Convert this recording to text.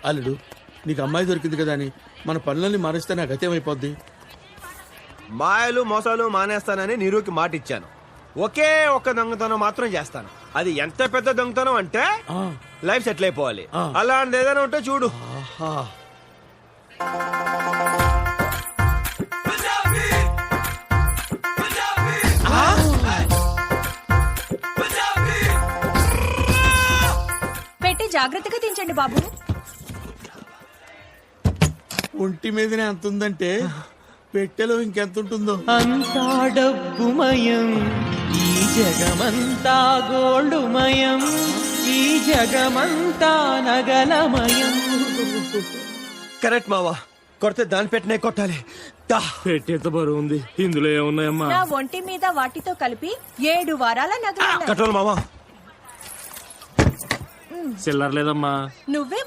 అల్లుడు నీకు అమ్మాయి దొరికింది కదా అని మన పనులన్నీ మారిస్తే నాకు గతేమైపోద్ది. మాయలు మోసాలు మానేస్తానని నీరుకి మాట ఇచ్చాను. ఒకే ఒక్క దొంగతనం మాత్రం చేస్తాను. అది ఎంత పెద్ద దొంగతనం అంటే లైఫ్ సెటిల్ అయిపోవాలి. అలాంటి ఏదైనా ఉంటే చూడు. పెట్టి జాగ్రత్తగా దించండి బాబు. ఒంటి మీదనే అంత ఉందంటే పెట్టెలో ఇంకెంత ఉంటుందో. అంతా డబ్బుమయం, ఈ జగమంతా గోల్డుమయం, ఈ జగమంతా నగలమయం. కరెక్ట్ మావా, కొడితే దాని పెట్టినే కొట్టాలి. పెట్టేంత బరువు ఉంది, ఇందులో ఏమున్నాయమ్మా? నా ఒంటి మీద వాటితో కలిపి 7 వారాల నగలు. కట్రోల్ మావా. చిల్లర లేదమ్మా. నువ్వే